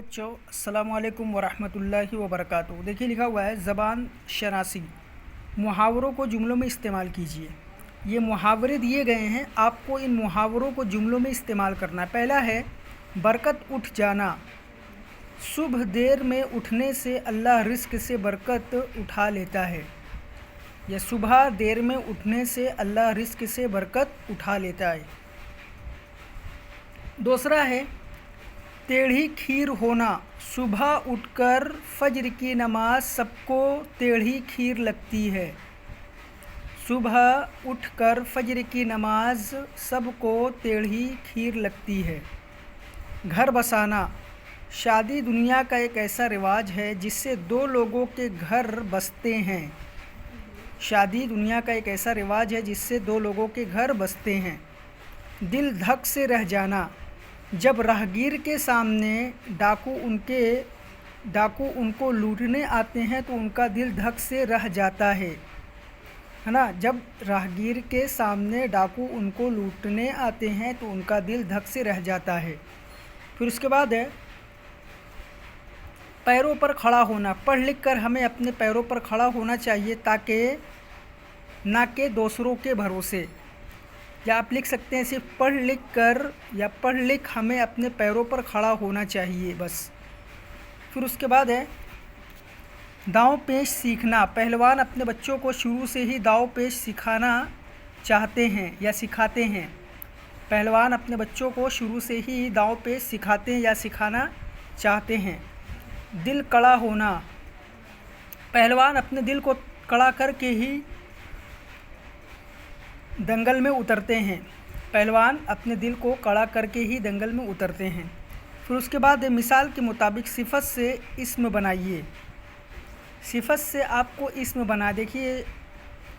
बच्चों, अस्सलाम वालेकुम वरहमतुल्लाहि वबरकातुहू। देखिए लिखा हुआ है ज़बान शनासी, मुहावरों को जुमलों में इस्तेमाल कीजिए। ये मुहावरे दिए गए हैं, आपको इन मुहावरों को जुमलों में इस्तेमाल करना है। पहला है बरकत उठ जाना। सुबह देर में उठने से अल्लाह रिस्क से बरकत उठा लेता है। या सुबह देर में उठने से अल्लाह रिस्क से बरकत उठा लेता है। दूसरा है टेढ़ी खीर होना। सुबह उठकर फज्र की नमाज सबको टेढ़ी खीर लगती है। सुबह उठकर फज्र की नमाज सबको टेढ़ी खीर लगती है। घर बसाना। शादी दुनिया का एक ऐसा रिवाज है जिससे दो लोगों के घर बसते हैं। शादी दुनिया का एक ऐसा रिवाज है जिससे दो लोगों के घर बसते हैं। दिल धक से रह जाना। जब राहगीर के सामने डाकू उनको लूटने आते हैं तो उनका दिल धक से रह जाता है ना। जब राहगीर के सामने डाकू उनको लूटने आते हैं तो उनका दिल धक से रह जाता है। फिर उसके बाद है पैरों पर खड़ा होना। पढ़ लिख कर हमें अपने पैरों पर खड़ा होना चाहिए, ताकि ना कि दूसरों के भरोसे। या आप लिख सकते हैं सिर्फ पढ़ लिख कर, या पढ़ लिख हमें अपने पैरों पर खड़ा होना चाहिए बस। फिर उसके बाद है दाँव पेश सीखना। पहलवान अपने बच्चों को शुरू से ही दाँव पेश सिखाना चाहते हैं या सिखाते हैं। पहलवान अपने बच्चों को शुरू से ही दाँव पेश सिखाते हैं या सिखाना चाहते हैं। दिल कड़ा होना। पहलवान अपने दिल को कड़ा करके ही दंगल में उतरते हैं। पहलवान अपने दिल को कड़ा करके ही दंगल में उतरते हैं। फिर उसके बाद मिसाल के मुताबिक सिफत से इस्म बनाइए। सिफत से आपको इस्म बना। देखिए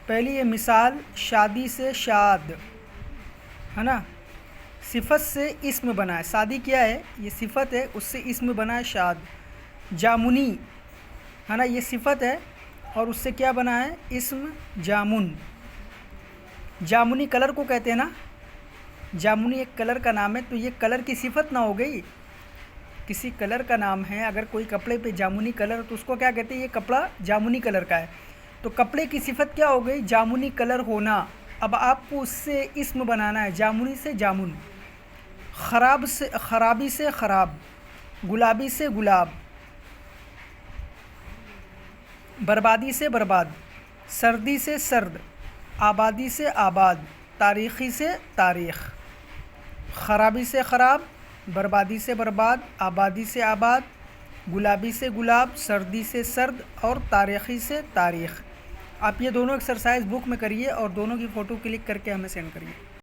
पहली ये मिसाल शादी से शाद है ना। सिफत से इस्म बनाए। शादी क्या है, ये सिफत है, उससे इस्म बना है शाद। जामुनी है ना, ये सिफत है और उससे क्या बना है, इस्म जामुन। जामुनी कलर को कहते हैं ना। जामुनी एक कलर का नाम है, तो ये कलर की सिफत ना हो गई, किसी कलर का नाम है। अगर कोई कपड़े पे जामुनी कलर, तो उसको क्या कहते हैं, ये कपड़ा जामुनी कलर का है। तो कपड़े की सिफत क्या हो गई, जामुनी कलर होना। अब आपको उससे इस्म बनाना है, जामुनी से जामुन। खराबी से खराब। गुलाबी से गुलाब। बर्बादी से बर्बाद। सर्दी से सर्द। आबादी से आबाद। तारीख़ी से तारीख़। ख़राबी से ख़राब, बर्बादी से बर्बाद, आबादी से आबाद, गुलाबी से गुलाब, सर्दी से सर्द और तारीख़ी से तारीख़। आप ये दोनों एक्सरसाइज बुक में करिए और दोनों की फ़ोटो क्लिक करके हमें सेंड करिए।